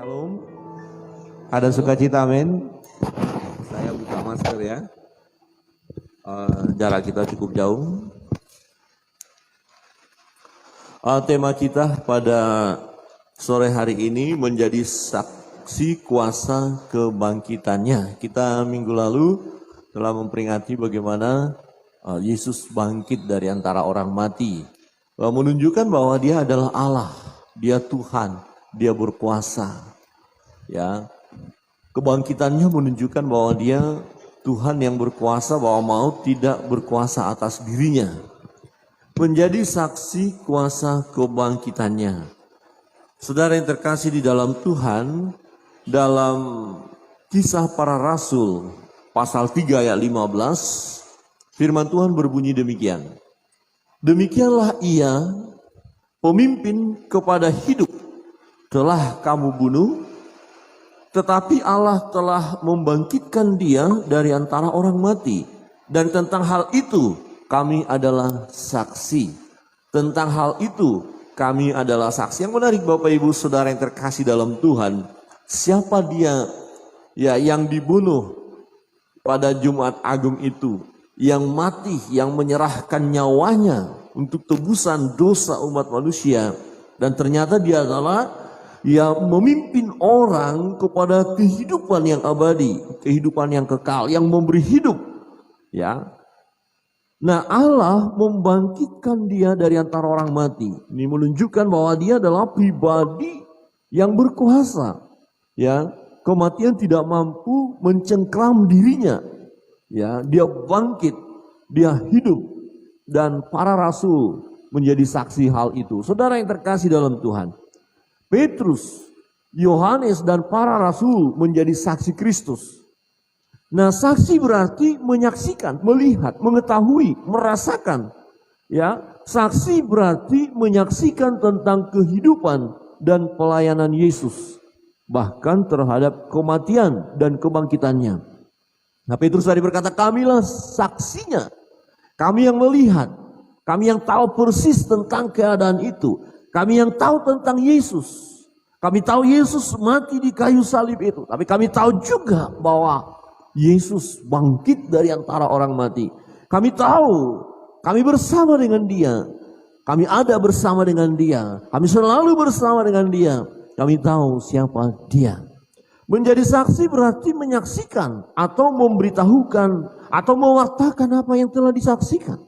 Shalom. Ada sukacita, amin. Saya buka masker ya. Jarak kita cukup jauh. Tema kita pada sore hari ini menjadi saksi kuasa kebangkitannya. Kita minggu lalu telah memperingati bagaimana Yesus bangkit dari antara orang mati. Menunjukkan bahwa dia adalah Allah, dia Tuhan, dia berkuasa. Ya, kebangkitannya menunjukkan bahwa dia Tuhan yang berkuasa, bahwa maut tidak berkuasa atas dirinya. Menjadi saksi kuasa kebangkitannya. Saudara yang terkasih di dalam Tuhan, dalam Kisah Para Rasul pasal 3 ayat 15, firman Tuhan berbunyi demikian. Demikianlah ia, pemimpin kepada hidup, telah kamu bunuh, tetapi Allah telah membangkitkan dia dari antara orang mati. Dan tentang hal itu kami adalah saksi. Tentang hal itu kami adalah saksi. Yang menarik Bapak Ibu Saudara yang terkasih dalam Tuhan, siapa dia ya yang dibunuh pada Jumat Agung itu, yang mati, yang menyerahkan nyawanya untuk tebusan dosa umat manusia. Dan ternyata dia adalah yang memimpin orang kepada kehidupan yang abadi, kehidupan yang kekal, yang memberi hidup. Ya. Nah, Allah membangkitkan dia dari antara orang mati. Ini menunjukkan bahwa dia adalah pribadi yang berkuasa. Ya, kematian tidak mampu mencengkram dirinya. Ya, dia bangkit, dia hidup, dan para rasul menjadi saksi hal itu. Saudara yang terkasih dalam Tuhan, Petrus, Yohanes, dan para rasul menjadi saksi Kristus. Nah, saksi berarti menyaksikan, melihat, mengetahui, merasakan. Ya, saksi berarti menyaksikan tentang kehidupan dan pelayanan Yesus, bahkan terhadap kematian dan kebangkitannya. Nah, Petrus tadi berkata, kamilah saksinya. Kami yang melihat, kami yang tahu persis tentang keadaan itu. Kami yang tahu tentang Yesus. Kami tahu Yesus mati di kayu salib itu. Tapi kami tahu juga bahwa Yesus bangkit dari antara orang mati. Kami tahu, kami bersama dengan dia. Kami ada bersama dengan dia. Kami selalu bersama dengan dia. Kami tahu siapa dia. Menjadi saksi berarti menyaksikan atau memberitahukan atau mewartakan apa yang telah disaksikan.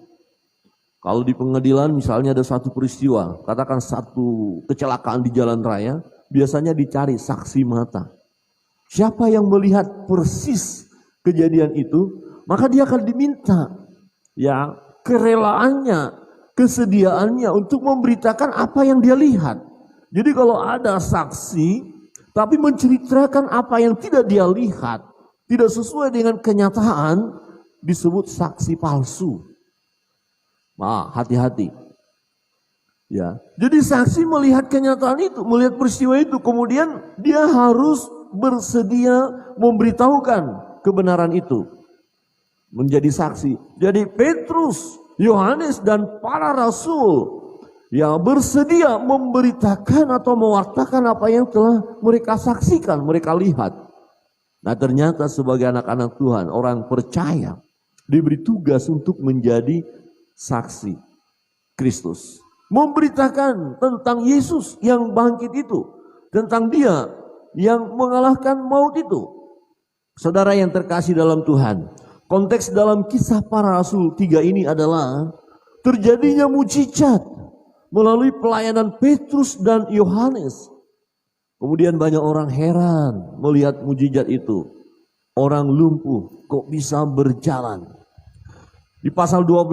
Kalau di pengadilan misalnya ada satu peristiwa, katakan satu kecelakaan di jalan raya, biasanya dicari saksi mata. Siapa yang melihat persis kejadian itu, maka dia akan diminta ya kerelaannya, kesediaannya untuk memberitakan apa yang dia lihat. Jadi kalau ada saksi tapi menceritakan apa yang tidak dia lihat, tidak sesuai dengan kenyataan, disebut saksi palsu. Nah, hati-hati. Ya. Jadi saksi melihat kenyataan itu, melihat peristiwa itu, kemudian dia harus bersedia memberitahukan kebenaran itu. Menjadi saksi. Jadi Petrus, Yohanes, dan para rasul yang bersedia memberitakan atau mewartakan apa yang telah mereka saksikan, mereka lihat. Nah, ternyata sebagai anak-anak Tuhan, orang percaya diberi tugas untuk menjadi saksi Kristus, memberitakan tentang Yesus yang bangkit itu, tentang dia yang mengalahkan maut itu. Saudara yang terkasih dalam Tuhan, konteks dalam Kisah Para Rasul 3 ini adalah terjadinya mujizat melalui pelayanan Petrus dan Yohanes. Kemudian banyak orang heran melihat mujizat itu. Orang lumpuh kok bisa berjalan. Di pasal 12,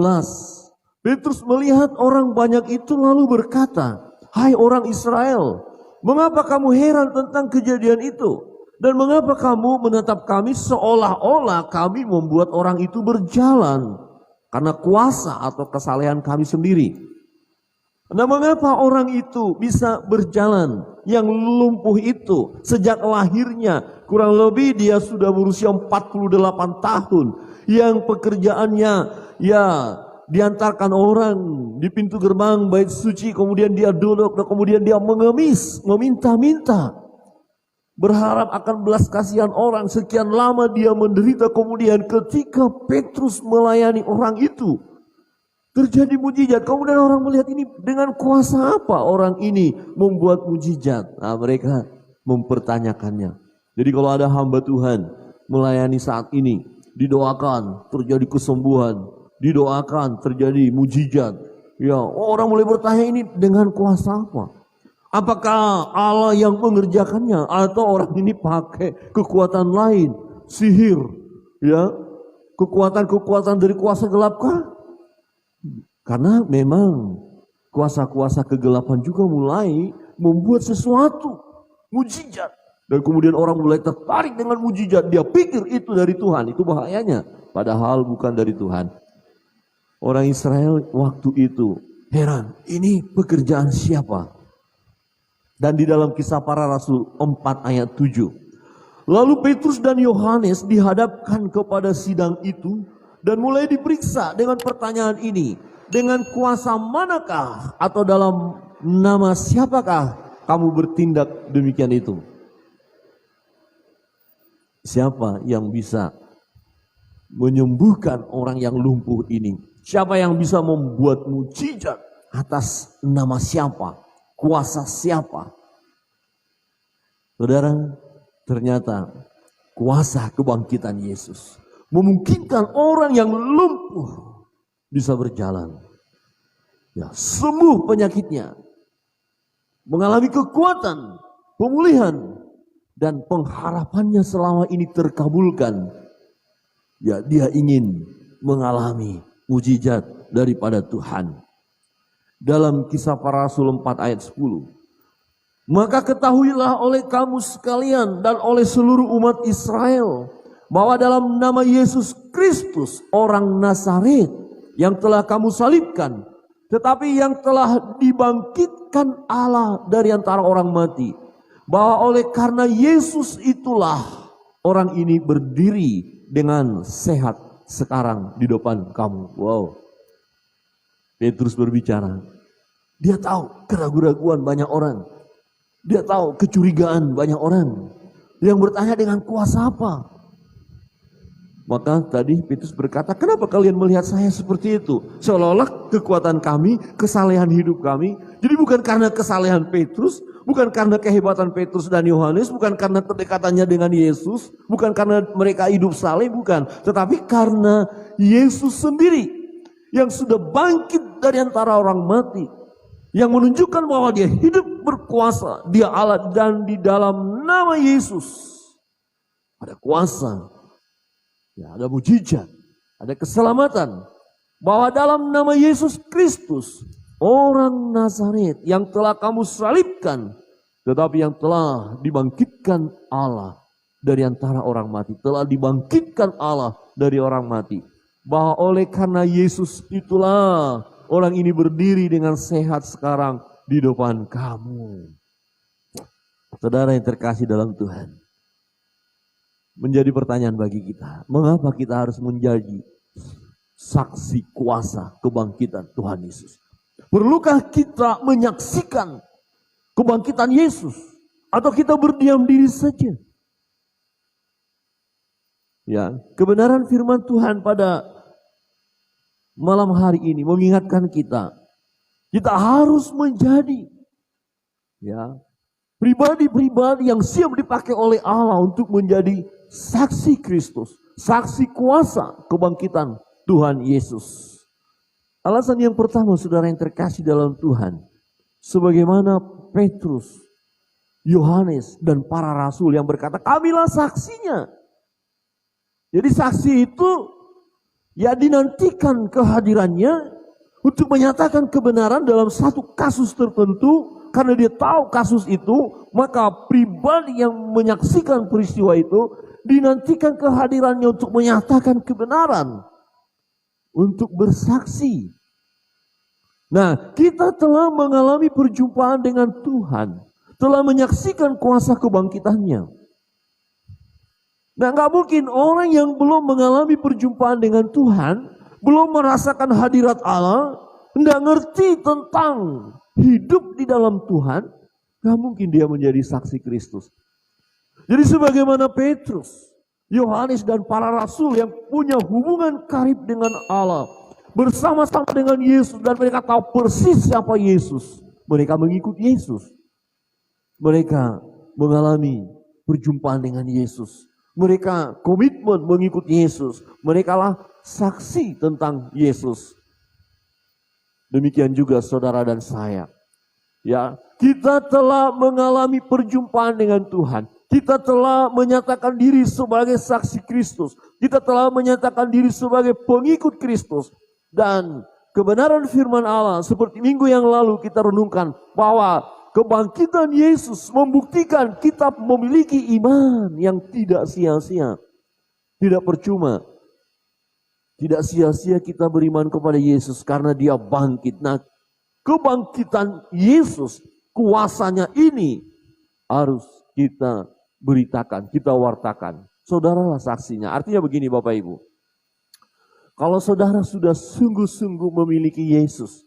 Petrus melihat orang banyak itu lalu berkata, hai orang Israel, mengapa kamu heran tentang kejadian itu? Dan mengapa kamu menatap kami seolah-olah kami membuat orang itu berjalan karena kuasa atau kesalehan kami sendiri? Nah, mengapa orang itu bisa berjalan? Yang lumpuh itu sejak lahirnya, kurang lebih dia sudah berusia 48 tahun. Yang pekerjaannya ya diantarkan orang di pintu gerbang bait suci, kemudian dia duduk dan kemudian dia mengemis, meminta-minta. berharap akan belas kasihan orang. Sekian lama dia menderita, kemudian ketika Petrus melayani orang itu, terjadi mujizat. Kemudian orang melihat ini, dengan kuasa apa orang ini membuat mujizat? Nah, mereka mempertanyakannya. Jadi kalau ada hamba Tuhan melayani saat ini, didoakan terjadi kesembuhan, didoakan terjadi mujizat. Ya, orang mulai bertanya, ini dengan kuasa apa? Apakah Allah yang mengerjakannya atau orang ini pakai kekuatan lain, sihir, ya, kekuatan-kekuatan dari kuasa gelapkah? Karena memang kuasa-kuasa kegelapan juga mulai membuat sesuatu mujizat. Dan kemudian orang mulai tertarik dengan mujizat. Dia pikir itu dari Tuhan. Itu bahayanya. Padahal bukan dari Tuhan. Orang Israel waktu itu heran. Ini pekerjaan siapa? Dan di dalam Kisah Para Rasul 4 ayat 7. Lalu Petrus dan Yohanes dihadapkan kepada sidang itu. Dan mulai diperiksa dengan pertanyaan ini. Dengan kuasa manakah atau dalam nama siapakah kamu bertindak demikian itu? Siapa yang bisa menyembuhkan orang yang lumpuh ini? Siapa yang bisa membuat mujizat atas nama siapa? Kuasa siapa? Saudara, ternyata kuasa kebangkitan Yesus memungkinkan orang yang lumpuh bisa berjalan. Ya, sembuh penyakitnya. Mengalami kekuatan, pemulihan. Dan pengharapannya selama ini terkabulkan. Ya, dia ingin mengalami mujizat daripada Tuhan. Dalam Kisah Para Rasul 4 ayat 10. Maka ketahuilah oleh kamu sekalian dan oleh seluruh umat Israel, bahwa dalam nama Yesus Kristus orang Nazaret yang telah kamu salibkan, tetapi yang telah dibangkitkan Allah dari antara orang mati, bahwa oleh karena Yesus itulah orang ini berdiri dengan sehat sekarang di depan kamu. Wow. Petrus berbicara. Dia tahu keraguan-raguan banyak orang. Dia tahu kecurigaan banyak orang. Yang bertanya, dengan kuasa apa? Maka tadi Petrus berkata, kenapa kalian melihat saya seperti itu? Seolah-olah kekuatan kami, kesalehan hidup kami. Jadi bukan karena kesalehan Petrus, bukan karena kehebatan Petrus dan Yohanes, bukan karena kedekatannya dengan Yesus, bukan karena mereka hidup saleh, bukan. Tetapi karena Yesus sendiri yang sudah bangkit dari antara orang mati. Yang menunjukkan bahwa dia hidup berkuasa, dia Allah, dan di dalam nama Yesus ada kuasa. Ya, ada mujizat, ada keselamatan. Bahwa dalam nama Yesus Kristus, orang Nazaret yang telah kamu salibkan, tetapi yang telah dibangkitkan Allah dari antara orang mati. Telah dibangkitkan Allah dari orang mati. Bahwa oleh karena Yesus itulah orang ini berdiri dengan sehat sekarang di depan kamu. Saudara yang terkasih dalam Tuhan. Menjadi pertanyaan bagi kita, mengapa kita harus menjadi saksi kuasa kebangkitan Tuhan Yesus? Perlukah kita menyaksikan kebangkitan Yesus? Atau kita berdiam diri saja? Ya, kebenaran firman Tuhan pada malam hari ini mengingatkan kita harus menjadi pribadi-pribadi yang siap dipakai oleh Allah untuk menjadi saksi Kristus, saksi kuasa kebangkitan Tuhan Yesus. Alasan yang pertama, saudara yang terkasih dalam Tuhan, sebagaimana Petrus, Yohanes, dan para rasul yang berkata, kamilah saksinya. Jadi saksi itu ya dinantikan kehadirannya untuk menyatakan kebenaran dalam satu kasus tertentu. Karena dia tahu kasus itu, maka pribadi yang menyaksikan peristiwa itu dinantikan kehadirannya untuk menyatakan kebenaran, untuk bersaksi. Nah, kita telah mengalami perjumpaan dengan Tuhan, telah menyaksikan kuasa kebangkitannya. Nah, gak mungkin orang yang belum mengalami perjumpaan dengan Tuhan, belum merasakan hadirat Allah, gak ngerti tentang hidup di dalam Tuhan, gak mungkin dia menjadi saksi Kristus. Jadi sebagaimana Petrus, Yohanes dan para rasul yang punya hubungan karib dengan Allah, bersama-sama dengan Yesus, dan mereka tahu persis siapa Yesus. Mereka mengikuti Yesus. Mereka mengalami perjumpaan dengan Yesus. Mereka komitmen mengikuti Yesus. Mereka lah saksi tentang Yesus. Demikian juga saudara dan saya. Ya, kita telah mengalami perjumpaan dengan Tuhan. Kita telah menyatakan diri sebagai saksi Kristus. Kita telah menyatakan diri sebagai pengikut Kristus. Dan kebenaran firman Allah seperti minggu yang lalu kita renungkan bahwa kebangkitan Yesus membuktikan kita memiliki iman yang tidak sia-sia. Tidak percuma. Tidak sia-sia kita beriman kepada Yesus karena dia bangkit. Nah, kebangkitan Yesus, kuasanya ini harus kita beritakan, kita wartakan. Saudaralah saksinya. Artinya begini Bapak Ibu. Kalau saudara sudah sungguh-sungguh memiliki Yesus,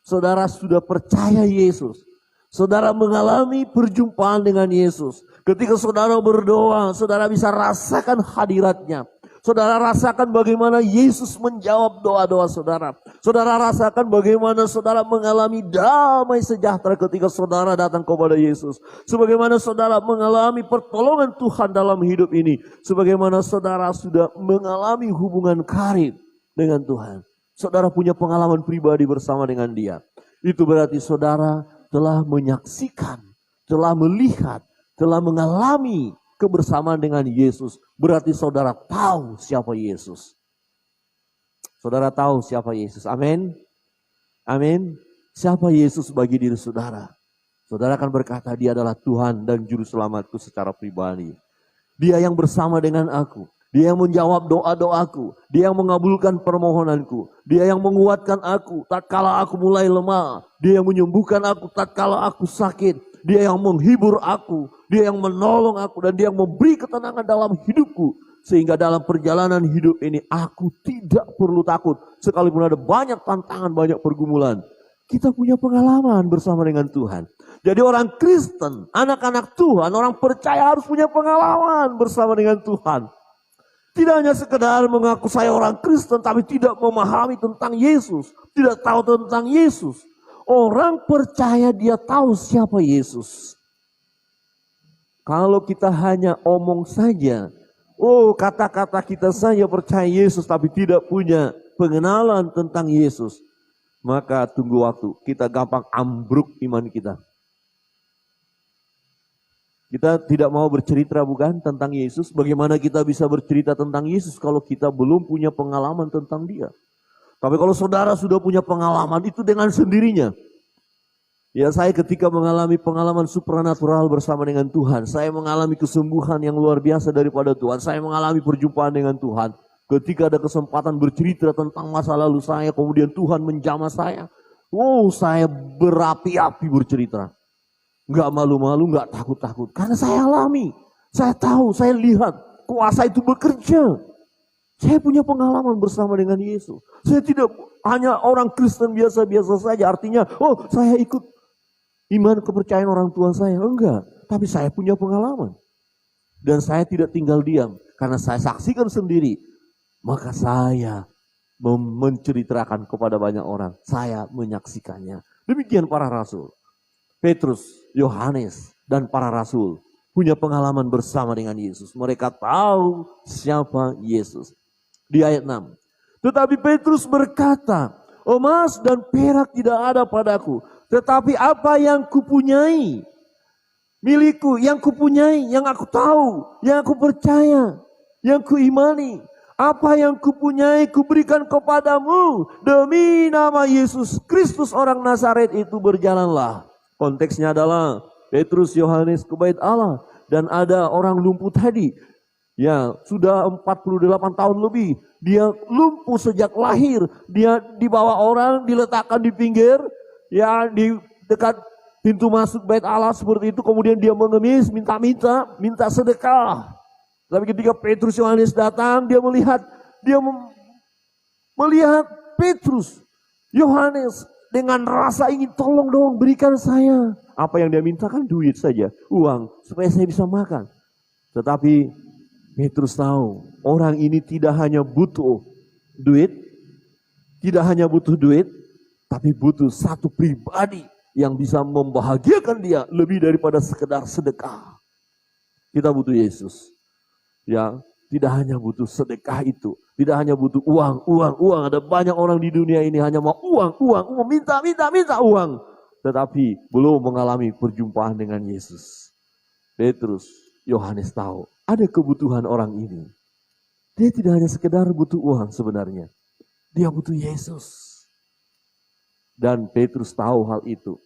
saudara sudah percaya Yesus, saudara mengalami perjumpaan dengan Yesus. Ketika saudara berdoa, saudara bisa rasakan hadiratnya. Saudara rasakan bagaimana Yesus menjawab doa-doa saudara. Saudara rasakan bagaimana saudara mengalami damai sejahtera ketika saudara datang kepada Yesus. Sebagaimana saudara mengalami pertolongan Tuhan dalam hidup ini. Sebagaimana saudara sudah mengalami hubungan karib dengan Tuhan. Saudara punya pengalaman pribadi bersama dengan Dia. Itu berarti saudara telah menyaksikan, telah melihat, telah mengalami kebersamaan dengan Yesus. Berarti saudara tahu siapa Yesus. Saudara tahu siapa Yesus. Amin. Amin. Siapa Yesus bagi diri saudara? Saudara akan berkata dia adalah Tuhan dan Juru Selamatku secara pribadi. Dia yang bersama dengan aku. Dia yang menjawab doa-doaku. Dia yang mengabulkan permohonanku. Dia yang menguatkan aku tatkala aku mulai lemah. Dia yang menyembuhkan aku tatkala aku sakit. Dia yang menghibur aku. Dia yang menolong aku. Dan dia yang memberi ketenangan dalam hidupku. Sehingga dalam perjalanan hidup ini aku tidak perlu takut. Sekalipun ada banyak tantangan, banyak pergumulan. Kita punya pengalaman bersama dengan Tuhan. Jadi orang Kristen, anak-anak Tuhan, orang percaya harus punya pengalaman bersama dengan Tuhan. Tidak hanya sekedar mengaku saya orang Kristen, tapi tidak memahami tentang Yesus. Tidak tahu tentang Yesus. Orang percaya dia tahu siapa Yesus. Kalau kita hanya omong saja, kata-kata kita saja percaya Yesus tapi tidak punya pengenalan tentang Yesus, maka tunggu waktu, kita gampang ambruk iman kita. Kita tidak mau bercerita bukan tentang Yesus. Bagaimana kita bisa bercerita tentang Yesus kalau kita belum punya pengalaman tentang Dia? Tapi kalau saudara sudah punya pengalaman itu dengan sendirinya. Ya, saya ketika mengalami pengalaman supranatural bersama dengan Tuhan. Saya mengalami kesembuhan yang luar biasa daripada Tuhan. Saya mengalami perjumpaan dengan Tuhan. Ketika ada kesempatan bercerita tentang masa lalu saya, kemudian Tuhan menjamah saya. Saya berapi-api bercerita. Gak malu-malu, gak takut-takut. Karena saya alami. Saya tahu, saya lihat kuasa itu bekerja. Saya punya pengalaman bersama dengan Yesus. Saya tidak hanya orang Kristen biasa-biasa saja. Artinya, saya ikut iman kepercayaan orang tua saya. Enggak, tapi saya punya pengalaman. Dan saya tidak tinggal diam. Karena saya saksikan sendiri. Maka saya menceritakan kepada banyak orang. Saya menyaksikannya. Demikian para rasul. Petrus, Yohanes, dan para rasul punya pengalaman bersama dengan Yesus. Mereka tahu siapa Yesus. Di ayat 6. Tetapi Petrus berkata, emas dan perak tidak ada padaku. Tetapi apa yang kupunyai, milikku, yang kupunyai, yang aku tahu, yang aku percaya, yang kuimani. Apa yang kupunyai kuberikan kepadamu. Demi nama Yesus Kristus orang Nazaret itu berjalanlah. Konteksnya adalah Petrus, Yohanes ke bait Allah. Dan ada orang lumpuh tadi. Ya, sudah 48 tahun lebih. Dia lumpuh sejak lahir. Dia dibawa orang, diletakkan di pinggir. Ya, di dekat pintu masuk bait Allah seperti itu. Kemudian dia mengemis, minta sedekah. Tapi ketika Petrus, Yohanes datang, dia melihat Petrus, Yohanes dengan rasa ingin, tolong dong berikan saya. Apa yang dia minta kan duit saja, uang, supaya saya bisa makan. Tetapi Petrus tahu orang ini tidak hanya butuh duit, tapi butuh satu pribadi yang bisa membahagiakan dia lebih daripada sekedar sedekah. Kita butuh Yesus. Ya, tidak hanya butuh sedekah itu, tidak hanya butuh uang. Ada banyak orang di dunia ini hanya mau uang, minta uang. Tetapi belum mengalami perjumpaan dengan Yesus. Petrus, Yohanes tahu ada kebutuhan orang ini. Dia tidak hanya sekedar butuh uang sebenarnya. Dia butuh Yesus. Dan Petrus tahu hal itu.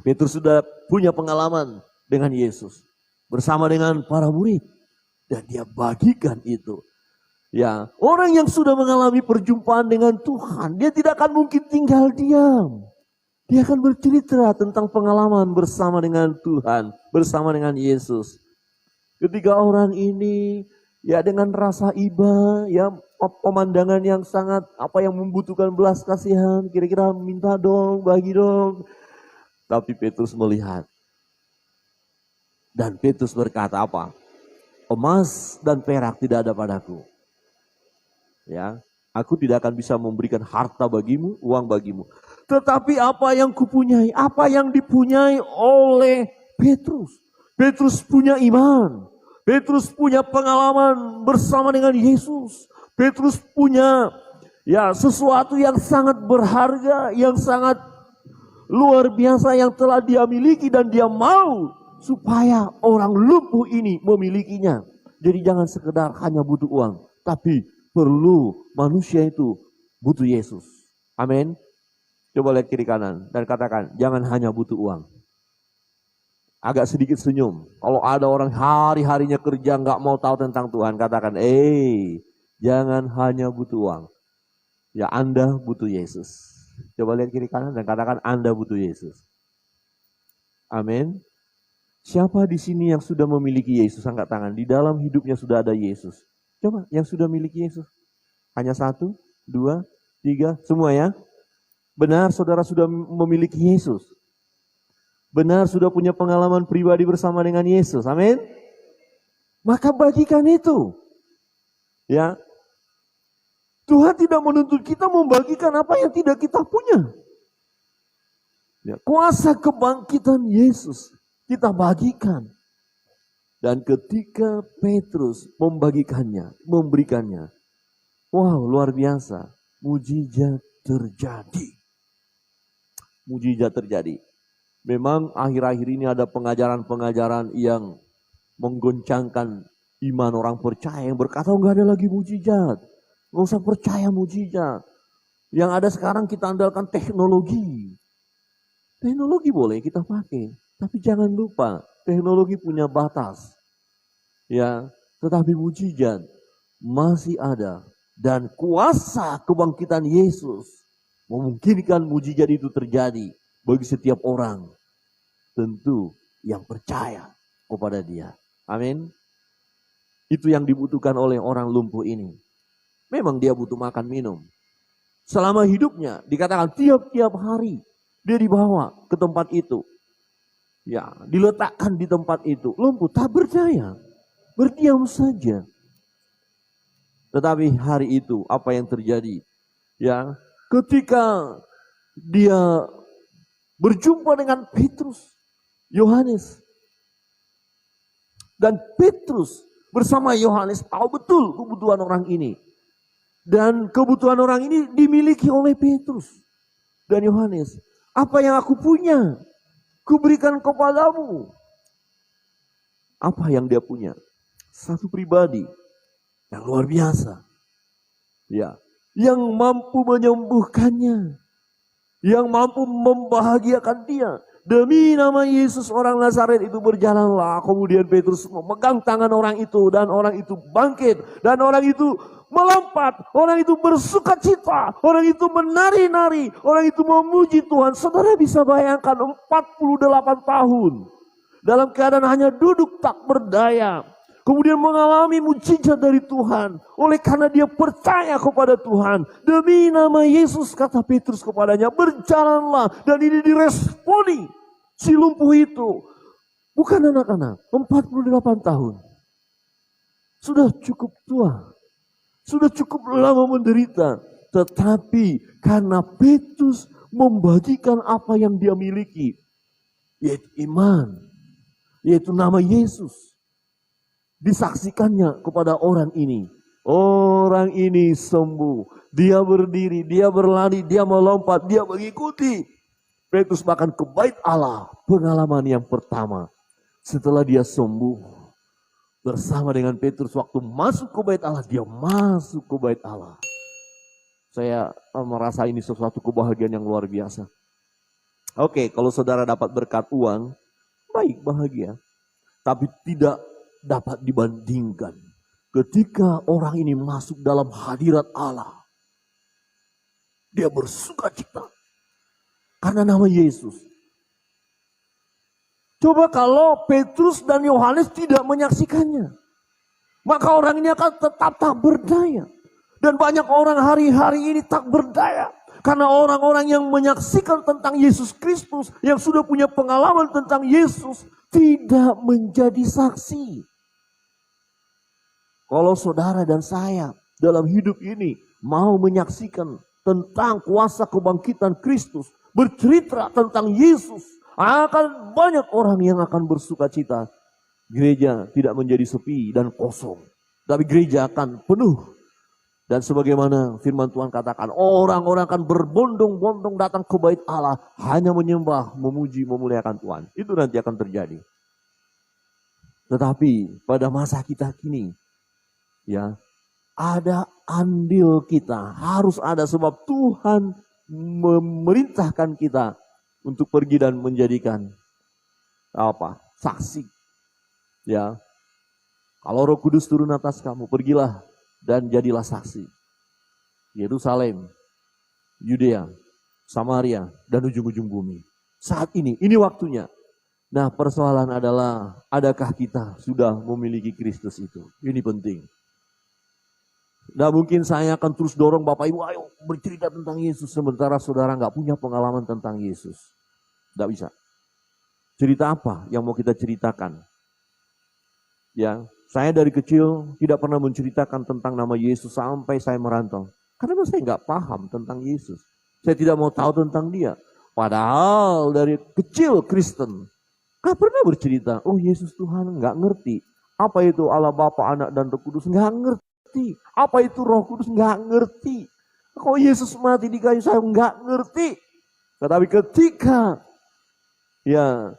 Petrus sudah punya pengalaman dengan Yesus. Bersama dengan para murid. Dan dia bagikan itu. Ya, orang yang sudah mengalami perjumpaan dengan Tuhan, dia tidak akan mungkin tinggal diam. Dia akan bercerita tentang pengalaman bersama dengan Tuhan, bersama dengan Yesus. Ketika orang ini ya dengan rasa iba, ya pemandangan yang sangat yang membutuhkan belas kasihan, kira-kira minta dong, bagi dong. Tapi Petrus melihat. Dan Petrus berkata apa? Emas dan perak tidak ada padaku. Ya, aku tidak akan bisa memberikan harta bagimu, uang bagimu. Tetapi apa yang kupunyai, apa yang dipunyai oleh Petrus. Petrus punya iman. Petrus punya pengalaman bersama dengan Yesus. Petrus punya sesuatu yang sangat berharga, yang sangat luar biasa yang telah dia miliki dan dia mau supaya orang lumpuh ini memilikinya. Jadi jangan sekedar hanya butuh uang, tapi perlu manusia itu butuh Yesus. Amin. Coba lihat kiri kanan dan katakan, jangan hanya butuh uang. Agak sedikit senyum. Kalau ada orang hari-harinya kerja nggak mau tahu tentang Tuhan, katakan, jangan hanya butuh uang. Ya, Anda butuh Yesus. Coba lihat kiri kanan dan katakan, Anda butuh Yesus. Amin. Siapa di sini yang sudah memiliki Yesus? Angkat tangan. Di dalam hidupnya sudah ada Yesus. Coba yang sudah memiliki Yesus. Hanya 1, 2, 3, semua ya. Benar saudara sudah memiliki Yesus. Benar sudah punya pengalaman pribadi bersama dengan Yesus. Amin. Maka bagikan itu. Ya. Tuhan tidak menuntut kita membagikan apa yang tidak kita punya. Ya, kuasa kebangkitan Yesus kita bagikan. Dan ketika Petrus memberikannya, wow, luar biasa, mujizat terjadi. Mujizat terjadi. Memang akhir-akhir ini ada pengajaran-pengajaran yang menggoncangkan iman orang percaya yang berkata nggak ada lagi mujizat, nggak usah percaya mujizat. Yang ada sekarang kita andalkan teknologi. Teknologi boleh kita pakai, tapi jangan lupa teknologi punya batas. Ya, tetapi mujizat masih ada dan kuasa kebangkitan Yesus memungkinkan mujizat itu terjadi bagi setiap orang. Tentu yang percaya kepada Dia. Amin. Itu yang dibutuhkan oleh orang lumpuh ini. Memang dia butuh makan minum. Selama hidupnya dikatakan tiap-tiap hari dia dibawa ke tempat itu. Ya, diletakkan di tempat itu. Lumpuh tak berdaya. Berdiam saja. Tetapi hari itu apa yang terjadi? Ya, ketika dia berjumpa dengan Petrus, Yohanes. Dan Petrus bersama Yohanes tahu betul kebutuhan orang ini. Dan kebutuhan orang ini dimiliki oleh Petrus dan Yohanes. Apa yang aku punya, kuberikan kepadamu. Apa yang dia punya? Satu pribadi yang luar biasa. Ya, yang mampu menyembuhkannya. Yang mampu membahagiakan dia. Demi nama Yesus orang Nazaret itu berjalanlah. Kemudian Petrus memegang tangan orang itu. Dan orang itu bangkit. Dan orang itu melompat. Orang itu bersuka cita. Orang itu menari-nari. Orang itu memuji Tuhan. Saudara bisa bayangkan 48 tahun. Dalam keadaan hanya duduk tak berdaya. Kemudian mengalami mujizat dari Tuhan. Oleh karena dia percaya kepada Tuhan. Demi nama Yesus kata Petrus kepadanya. Berjalanlah. Dan ini diresponi. Si lumpuh itu. Bukan anak-anak. 48 tahun. sudah cukup tua, sudah cukup lama menderita. Tetapi karena Petrus membagikan apa yang dia miliki, yaitu iman, yaitu nama Yesus, disaksikannya kepada orang ini. Orang ini sembuh, dia berdiri, dia berlari, dia melompat, dia mengikuti. Petrus bahkan ke bait Allah, pengalaman yang pertama. Setelah dia sembuh, bersama dengan Petrus waktu masuk ke bait Allah, dia masuk ke bait Allah. Saya merasa ini sesuatu kebahagiaan yang luar biasa. Oke, kalau saudara dapat berkat uang, baik, bahagia. Tapi tidak dapat dibandingkan ketika orang ini masuk dalam hadirat Allah. Dia bersuka cita karena nama Yesus. Coba kalau Petrus dan Yohanes tidak menyaksikannya, maka orang ini akan tetap tak berdaya. Dan banyak orang hari-hari ini tak berdaya. Karena orang-orang yang menyaksikan tentang Yesus Kristus, yang sudah punya pengalaman tentang Yesus, tidak menjadi saksi. Kalau saudara dan saya dalam hidup ini mau menyaksikan tentang kuasa kebangkitan Kristus, bercerita tentang Yesus, akan banyak orang yang akan bersuka cita. Gereja tidak menjadi sepi dan kosong, tapi gereja akan penuh. Dan sebagaimana firman Tuhan katakan, orang-orang akan berbondong-bondong datang ke bait Allah, hanya menyembah, memuji, memuliakan Tuhan. Itu nanti akan terjadi. Tetapi pada masa kita kini, ya, ada andil kita, harus ada, sebab Tuhan memerintahkan kita untuk pergi dan menjadikan saksi. Ya, kalau Roh Kudus turun atas kamu, pergilah dan jadilah saksi. Yerusalem, Yudea, Samaria, dan ujung-ujung bumi. Saat ini waktunya. Nah, persoalan adalah, adakah kita sudah memiliki Kristus itu? Ini penting. Nah, mungkin saya akan terus dorong Bapak Ibu, ayo bercerita tentang Yesus, sementara saudara nggak punya pengalaman tentang Yesus. Nggak bisa. Cerita apa yang mau kita ceritakan? Ya, saya dari kecil tidak pernah menceritakan tentang nama Yesus sampai saya merantau. Karena saya nggak paham tentang Yesus. Saya tidak mau tahu tentang dia. Padahal dari kecil Kristen, nggak pernah bercerita, oh Yesus Tuhan, nggak ngerti. Apa itu Allah Bapa, Anak, dan Roh Kudus, nggak ngerti. Apa itu Roh Kudus, nggak ngerti. Kok Yesus mati di kayu salib, nggak ngerti. Tetapi ketika ya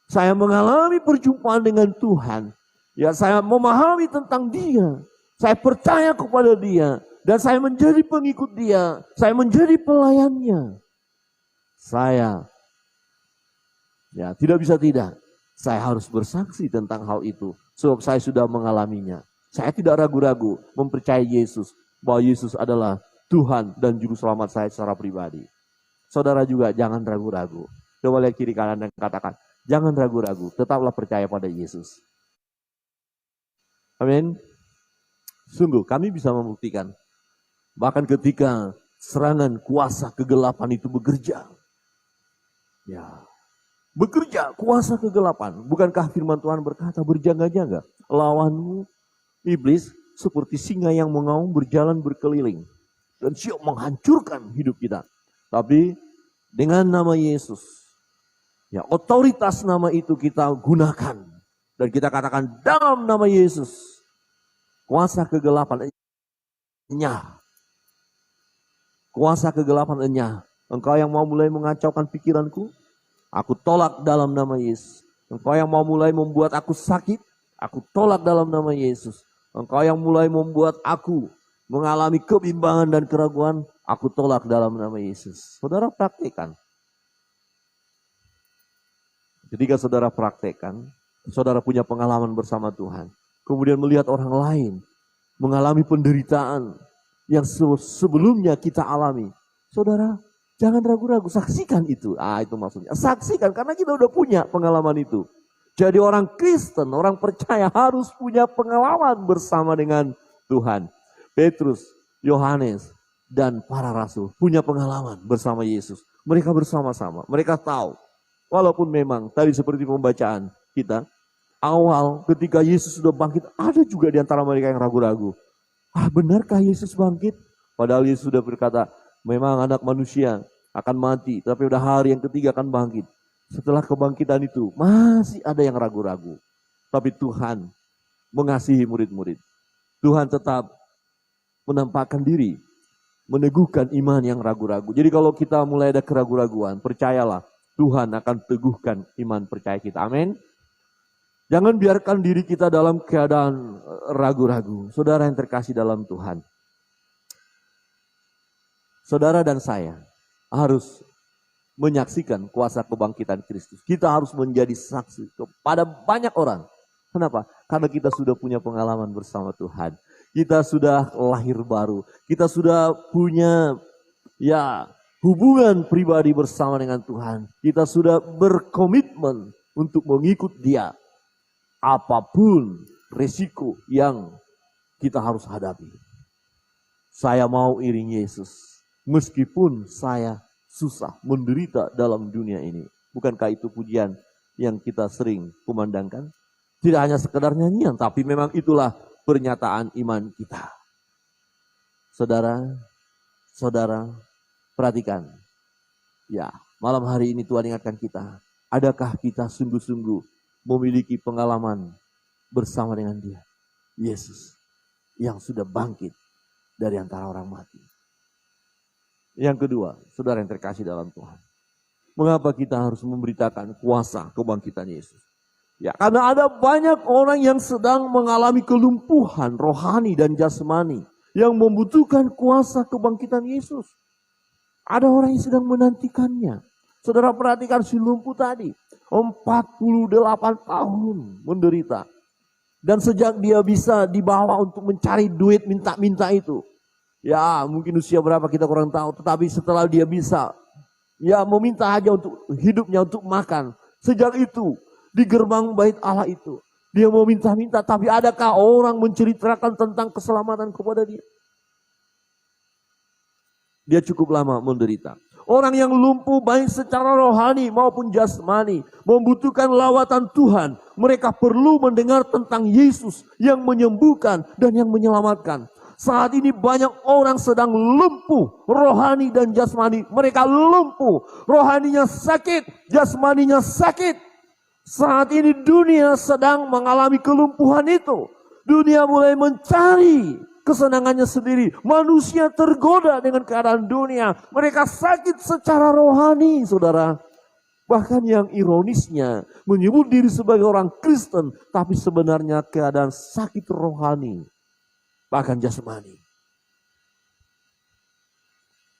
saya mengalami perjumpaan dengan Tuhan, ya saya memahami tentang dia, saya percaya kepada dia, dan saya menjadi pengikut dia, saya menjadi pelayannya. Saya, ya tidak bisa tidak, saya harus bersaksi tentang hal itu, sebab saya sudah mengalaminya. Saya tidak ragu-ragu mempercayai Yesus, bahwa Yesus adalah Tuhan dan Juru Selamat saya secara pribadi. Saudara juga jangan ragu-ragu. Coba lihat kiri kanan dan katakan, jangan ragu-ragu, tetaplah percaya pada Yesus. Amin. Sungguh kami bisa membuktikan. Bahkan ketika serangan kuasa kegelapan itu bekerja. Ya, bekerja kuasa kegelapan. Bukankah firman Tuhan berkata, berjaga-jaga, lawanmu iblis seperti singa yang mengaum berjalan berkeliling dan siap menghancurkan hidup kita. Tapi dengan nama Yesus, ya, otoritas nama itu kita gunakan. Dan kita katakan, dalam nama Yesus, kuasa kegelapan enyah. Kuasa kegelapan enyah. Engkau yang mau mulai mengacaukan pikiranku, aku tolak dalam nama Yesus. Engkau yang mau mulai membuat aku sakit, aku tolak dalam nama Yesus. Engkau yang mulai membuat aku mengalami kebimbangan dan keraguan, aku tolak dalam nama Yesus. Saudara praktekkan. Ketika saudara praktekkan, saudara punya pengalaman bersama Tuhan. Kemudian melihat orang lain mengalami penderitaan yang sebelumnya kita alami. Saudara, jangan ragu-ragu, saksikan itu. Itu maksudnya. Saksikan, karena kita udah punya pengalaman itu. Jadi orang Kristen, orang percaya harus punya pengalaman bersama dengan Tuhan. Petrus, Yohanes, dan para rasul punya pengalaman bersama Yesus. Mereka bersama-sama, mereka tahu. Walaupun memang tadi seperti pembacaan kita, awal ketika Yesus sudah bangkit, ada juga di antara mereka yang ragu-ragu. Benarkah Yesus bangkit? Padahal Yesus sudah berkata, memang anak manusia akan mati, tapi udah hari yang ketiga akan bangkit. Setelah kebangkitan itu, masih ada yang ragu-ragu. Tapi Tuhan mengasihi murid-murid. Tuhan tetap menampakkan diri, meneguhkan iman yang ragu-ragu. Jadi kalau kita mulai ada keraguan-raguan, percayalah, Tuhan akan teguhkan iman percaya kita. Amin. Jangan biarkan diri kita dalam keadaan ragu-ragu. Saudara yang terkasih dalam Tuhan. Saudara dan saya harus menyaksikan kuasa kebangkitan Kristus. Kita harus menjadi saksi kepada banyak orang. Kenapa? Karena kita sudah punya pengalaman bersama Tuhan. Kita sudah lahir baru. Kita sudah punya hubungan pribadi bersama dengan Tuhan. Kita sudah berkomitmen untuk mengikut Dia. Apapun risiko yang kita harus hadapi. Saya mau iring Yesus. Meskipun saya susah, menderita dalam dunia ini. Bukankah itu pujian yang kita sering kumandangkan? Tidak hanya sekedar nyanyian, tapi memang itulah pernyataan iman kita. Saudara, perhatikan. Ya, malam hari ini Tuhan ingatkan kita. Adakah kita sungguh-sungguh memiliki pengalaman bersama dengan Dia? Yesus yang sudah bangkit dari antara orang mati. Yang kedua, saudara yang terkasih dalam Tuhan. Mengapa kita harus memberitakan kuasa kebangkitan Yesus? Ya, karena ada banyak orang yang sedang mengalami kelumpuhan rohani dan jasmani yang membutuhkan kuasa kebangkitan Yesus. Ada orang yang sedang menantikannya. Saudara perhatikan si lumpuh tadi, 48 tahun menderita. Dan sejak dia bisa dibawa untuk mencari duit minta-minta itu. Ya mungkin usia berapa kita kurang tahu. Tetapi setelah dia bisa meminta aja untuk hidupnya, untuk makan. Sejak itu di gerbang bait Allah itu dia mau minta-minta. Tapi adakah orang menceritakan tentang keselamatan kepada dia? Dia cukup lama menderita. Orang yang lumpuh baik secara rohani maupun jasmani membutuhkan lawatan Tuhan. Mereka perlu mendengar tentang Yesus yang menyembuhkan dan yang menyelamatkan. Saat ini banyak orang sedang lumpuh rohani dan jasmani. Mereka lumpuh, rohaninya sakit, jasmaninya sakit. Saat ini dunia sedang mengalami kelumpuhan itu. Dunia mulai mencari kesenangannya sendiri. Manusia tergoda dengan keadaan dunia. Mereka sakit secara rohani, saudara. Bahkan yang ironisnya menyebut diri sebagai orang Kristen, tapi sebenarnya keadaan sakit rohani, bahkan jasmani.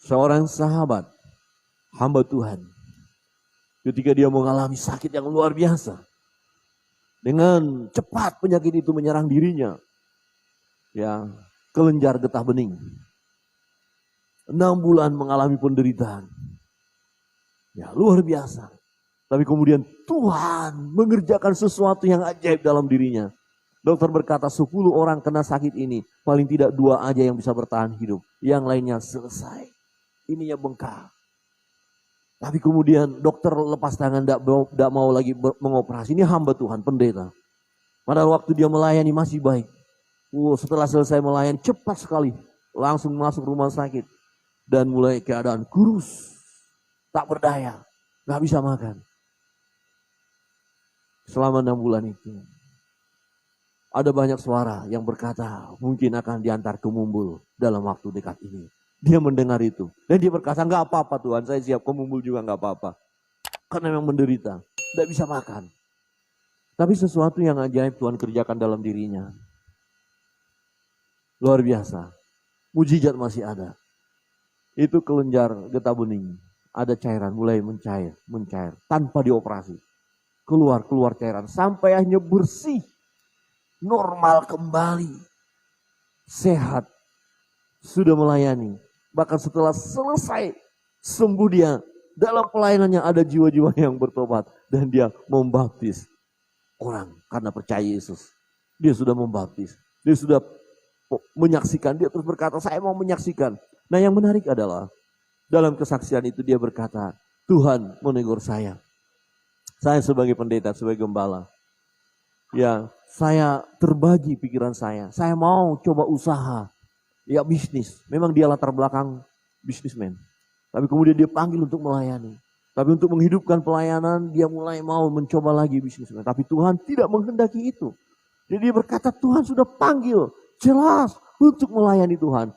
Seorang sahabat, hamba Tuhan, ketika dia mengalami sakit yang luar biasa, dengan cepat penyakit itu menyerang dirinya. Ya, kelenjar getah bening. 6 bulan mengalami penderitaan. Ya, luar biasa. Tapi kemudian Tuhan mengerjakan sesuatu yang ajaib dalam dirinya. Dokter berkata 10 orang kena sakit ini, paling tidak 2 aja yang bisa bertahan hidup. Yang lainnya selesai. Ininya bengkak. Tapi kemudian dokter lepas tangan, tidak mau lagi mengoperasi. Ini hamba Tuhan, pendeta. Pada waktu dia melayani masih baik. Setelah selesai melayani cepat sekali. Langsung masuk rumah sakit. Dan mulai keadaan kurus. Tak berdaya. Gak bisa makan. Selama 6 bulan itu. Ada banyak suara yang berkata mungkin akan diantar ke Mumbul dalam waktu dekat ini. Dia mendengar itu. Dan dia berkata, gak apa-apa Tuhan, saya siap ke Mumbul juga gak apa-apa. Karena memang menderita. Tidak bisa makan. Tapi sesuatu yang ajaib Tuhan kerjakan dalam dirinya. Luar biasa. Mujizat masih ada. Itu kelenjar getah bening. Ada cairan mulai mencair. Tanpa dioperasi. Keluar cairan. Sampai akhirnya bersih. Normal kembali. Sehat. Sudah melayani. Bahkan setelah selesai sembuh dia. Dalam pelayanannya ada jiwa-jiwa yang bertobat. Dan dia membaptis orang karena percaya Yesus. Dia sudah membaptis. Dia sudah menyaksikan. Dia terus berkata, saya mau menyaksikan. Nah yang menarik adalah dalam kesaksian itu dia berkata, Tuhan menegur saya. Saya sebagai pendeta, sebagai gembala. Ya, saya terbagi pikiran saya. Saya mau coba usaha. Ya, bisnis. Memang dia latar belakang bisnismen. Tapi kemudian dia panggil untuk melayani. Tapi untuk menghidupkan pelayanan, dia mulai mau mencoba lagi bisnismen. Tapi Tuhan tidak menghendaki itu. Jadi dia berkata, Tuhan sudah panggil jelas untuk melayani Tuhan.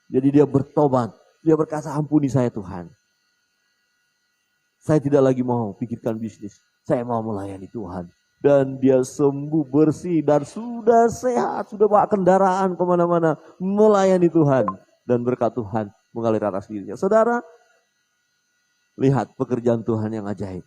Jadi dia bertobat. Dia berkata, ampuni saya Tuhan. Saya tidak lagi mau pikirkan bisnis. Saya mau melayani Tuhan. Dan dia sembuh bersih dan sudah sehat. Sudah bawa kendaraan kemana-mana. Melayani Tuhan. Dan berkat Tuhan mengalir atas dirinya. Saudara, lihat pekerjaan Tuhan yang ajaib.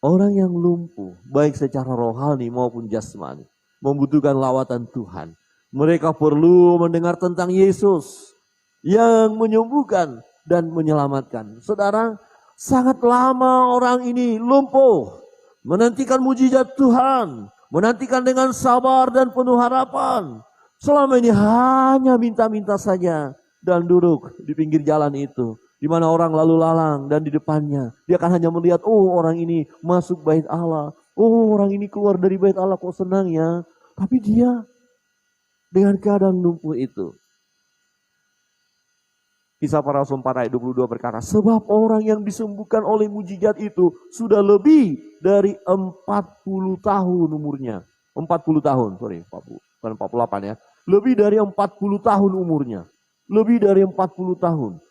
Orang yang lumpuh, baik secara rohani maupun jasmani, membutuhkan lawatan Tuhan. Mereka perlu mendengar tentang Yesus yang menyembuhkan dan menyelamatkan. Saudara, sangat lama orang ini lumpuh, menantikan mujizat Tuhan, menantikan dengan sabar dan penuh harapan. Selama ini hanya minta-minta saja dan duduk di pinggir jalan itu, di mana orang lalu lalang dan di depannya dia akan hanya melihat, oh orang ini masuk bait Allah, oh orang ini keluar dari bait Allah, kok senang ya. Tapi dia dengan keadaan lumpuh itu. Kisah Para Rasul 4 ayat 22 berkata, sebab orang yang disembuhkan oleh mujizat itu sudah lebih dari 40 tahun umurnya. 40 tahun, sorry, 40, bukan 48 ya. Lebih dari 40 tahun umurnya. Lebih dari 40 tahun.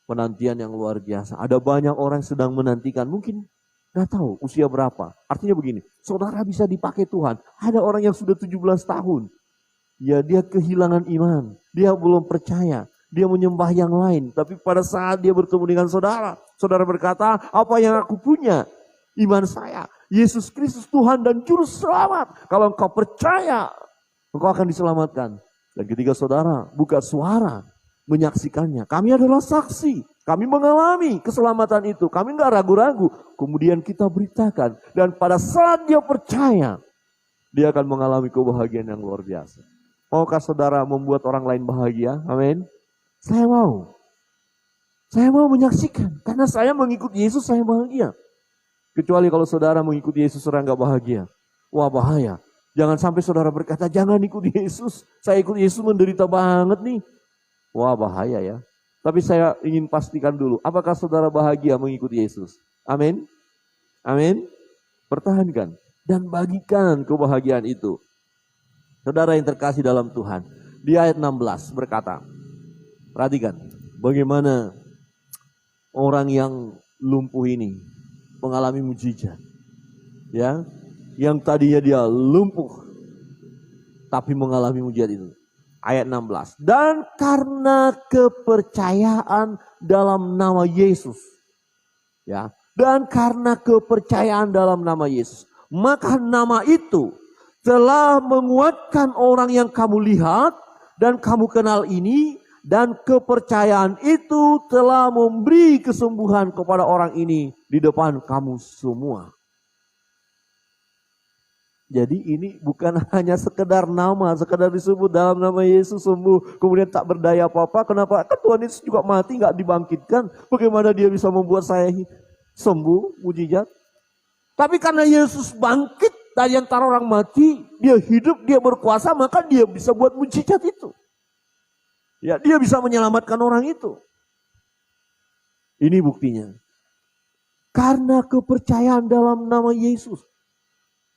Penantian yang luar biasa. Ada banyak orang yang sedang menantikan. Mungkin gak tahu usia berapa. Artinya begini, saudara bisa dipakai Tuhan. Ada orang yang sudah 17 tahun. Ya, dia kehilangan iman. Dia belum percaya. Dia menyembah yang lain. Tapi pada saat dia bertemu dengan saudara, saudara berkata, apa yang aku punya? Iman saya. Yesus Kristus Tuhan dan Juru Selamat. Kalau engkau percaya, engkau akan diselamatkan. Dan ketika saudara buka suara, menyaksikannya. Kami adalah saksi. Kami mengalami keselamatan itu. Kami enggak ragu-ragu. Kemudian kita beritakan. Dan pada saat dia percaya, dia akan mengalami kebahagiaan yang luar biasa. Maukah saudara membuat orang lain bahagia? Amin. Saya mau. Saya mau menyaksikan. Karena saya mengikuti Yesus, saya bahagia. Kecuali kalau saudara mengikuti Yesus, saudara enggak bahagia. Wah, bahaya. Jangan sampai saudara berkata, jangan ikuti Yesus. Saya ikut Yesus menderita banget nih. Wah, bahaya ya. Tapi saya ingin pastikan dulu, apakah saudara bahagia mengikuti Yesus? Amin. Amin. Pertahankan dan bagikan kebahagiaan itu. Saudara yang terkasih dalam Tuhan, di ayat 16 berkata, perhatikan bagaimana orang yang lumpuh ini mengalami mujizat. Ya, yang tadinya dia lumpuh tapi mengalami mujizat itu. Ayat 16. Dan karena kepercayaan dalam nama Yesus. Ya. Dan karena kepercayaan dalam nama Yesus. Maka nama itu telah menguatkan orang yang kamu lihat dan kamu kenal ini. Dan kepercayaan itu telah memberi kesembuhan kepada orang ini di depan kamu semua. Jadi ini bukan hanya sekedar nama, sekedar disebut dalam nama Yesus sembuh, kemudian tak berdaya apa-apa. Kenapa? Kan Tuhan Yesus juga mati, gak dibangkitkan. Bagaimana dia bisa membuat saya sembuh, mujizat? Tapi karena Yesus bangkit dari antara orang mati, dia hidup, dia berkuasa, maka dia bisa buat mujizat itu. Ya, dia bisa menyelamatkan orang itu. Ini buktinya. Karena kepercayaan dalam nama Yesus.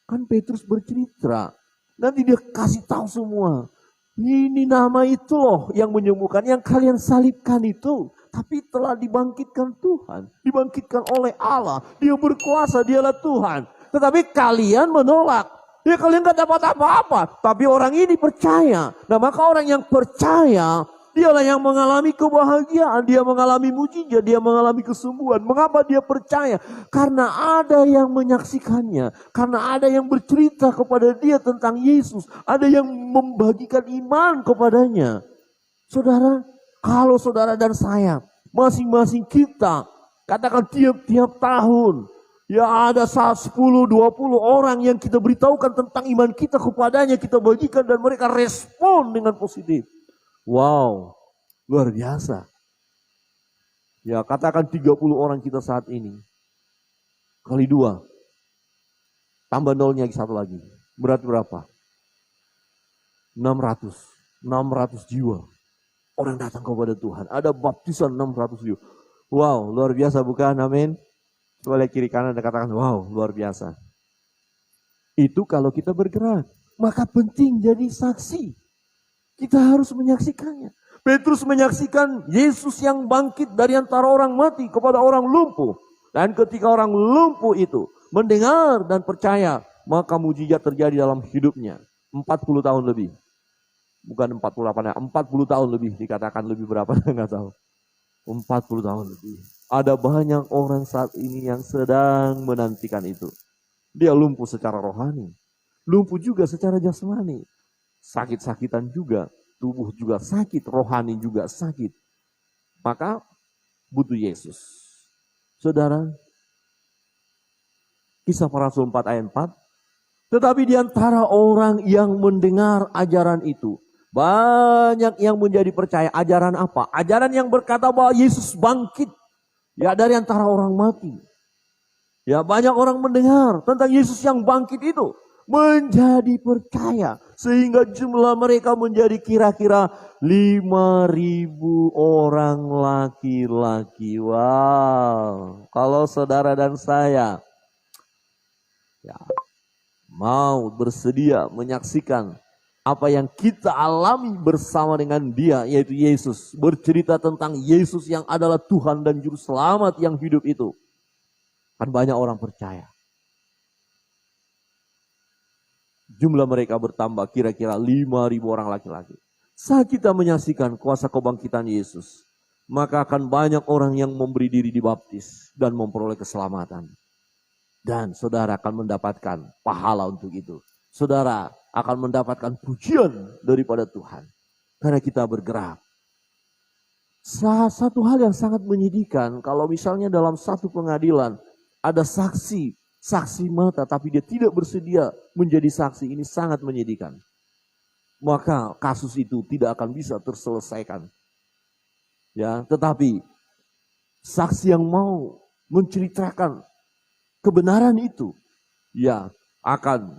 Kan Petrus bercerita, nanti dia kasih tahu semua. Ini nama itu loh yang menyembuhkan, yang kalian salibkan itu. Tapi telah dibangkitkan Tuhan, dibangkitkan oleh Allah. Dia berkuasa, dialah Tuhan. Tetapi kalian menolak. Ya kalian gak dapat apa-apa. Tapi orang ini percaya. Nah maka orang yang percaya, dialah yang mengalami kebahagiaan, dia mengalami mujizat, dia mengalami kesembuhan. Mengapa dia percaya? Karena ada yang menyaksikannya, karena ada yang bercerita kepada dia tentang Yesus, ada yang membagikan iman kepadanya. Saudara, kalau saudara dan saya, masing-masing kita, katakan tiap-tiap tahun, ya ada 10, 20 orang yang kita beritahukan tentang iman kita kepadanya, kita bagikan dan mereka respon dengan positif. Wow, luar biasa. Ya katakan 30 orang kita saat ini. Kali 2. Tambah nolnya satu lagi. Berarti berapa? 600. 600 jiwa. Orang datang kepada Tuhan. Ada baptisan 600 jiwa. Wow, luar biasa bukan? Amin. Coba lihat kiri kanan dan katakan, wow, luar biasa. Itu kalau kita bergerak. Maka penting jadi saksi. Kita harus menyaksikannya. Petrus menyaksikan Yesus yang bangkit dari antara orang mati kepada orang lumpuh. Dan ketika orang lumpuh itu mendengar dan percaya, maka mujizat terjadi dalam hidupnya. 40 tahun lebih. Bukan 48 ya, 40 tahun lebih, dikatakan lebih berapa, enggak tahu. 40 tahun lebih. Ada banyak orang saat ini yang sedang menantikan itu. Dia lumpuh secara rohani. Lumpuh juga secara jasmani. Sakit-sakitan juga. Tubuh juga sakit, rohani juga sakit. Maka butuh Yesus. Saudara, Kisah Para Rasul 4 ayat 4. Tetapi di antara orang yang mendengar ajaran itu, banyak yang menjadi percaya. Ajaran apa? Ajaran yang berkata bahwa Yesus bangkit ya dari antara orang mati. Ya, banyak orang mendengar tentang Yesus yang bangkit itu, menjadi percaya. Sehingga jumlah mereka menjadi kira-kira 5.000 orang laki-laki. Wow. Kalau saudara dan saya ya, mau bersedia menyaksikan apa yang kita alami bersama dengan Dia, yaitu Yesus. Bercerita tentang Yesus yang adalah Tuhan dan Juru Selamat yang hidup itu. Kan banyak orang percaya. Jumlah mereka bertambah kira-kira 5.000 orang laki-laki. Saat kita menyaksikan kuasa kebangkitan Yesus, maka akan banyak orang yang memberi diri dibaptis dan memperoleh keselamatan. Dan saudara akan mendapatkan pahala untuk itu. Saudara akan mendapatkan pujian daripada Tuhan. Karena kita bergerak. Satu hal yang sangat menyedihkan, kalau misalnya dalam satu pengadilan ada saksi mata tapi dia tidak bersedia menjadi saksi, ini sangat menyedihkan. Maka kasus itu tidak akan bisa terselesaikan. Ya, tetapi saksi yang mau menceritakan kebenaran itu, ya, akan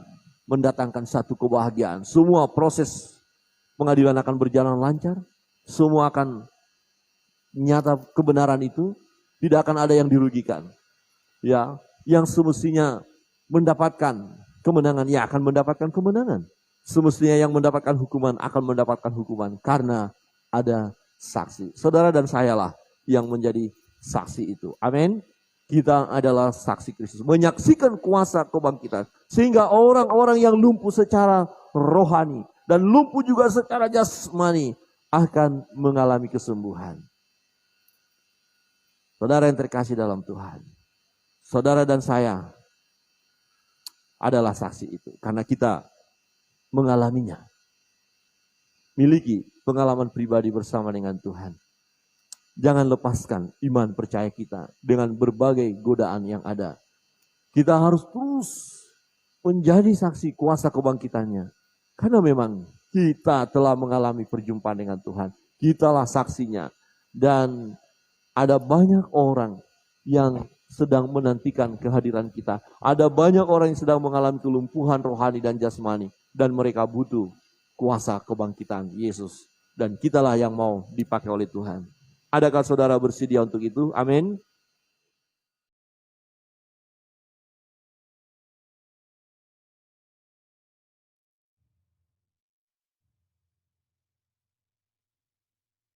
mendatangkan satu kebahagiaan. Semua proses pengadilan akan berjalan lancar. Semua akan nyata kebenaran itu. Tidak akan ada yang dirugikan. Ya, yang semestinya mendapatkan kemenangan, ya akan mendapatkan kemenangan. Semestinya yang mendapatkan hukuman akan mendapatkan hukuman. Karena ada saksi. Saudara dan sayalah yang menjadi saksi itu. Amin. Kita adalah saksi Kristus. Menyaksikan kuasa kebangkitan. Sehingga orang-orang yang lumpuh secara rohani. Dan lumpuh juga secara jasmani. Akan mengalami kesembuhan. Saudara yang terkasih dalam Tuhan. Saudara dan saya adalah saksi itu. Karena kita mengalaminya. Miliki pengalaman pribadi bersama dengan Tuhan. Jangan lepaskan iman percaya kita dengan berbagai godaan yang ada. Kita harus terus menjadi saksi kuasa kebangkitannya. Karena memang kita telah mengalami perjumpaan dengan Tuhan. Kitalah saksinya. Dan ada banyak orang yang sedang menantikan kehadiran kita. Ada banyak orang yang sedang mengalami kelumpuhan rohani dan jasmani. Dan mereka butuh kuasa kebangkitan Yesus. Dan kitalah yang mau dipakai oleh Tuhan. Adakah saudara bersedia untuk itu? Amin.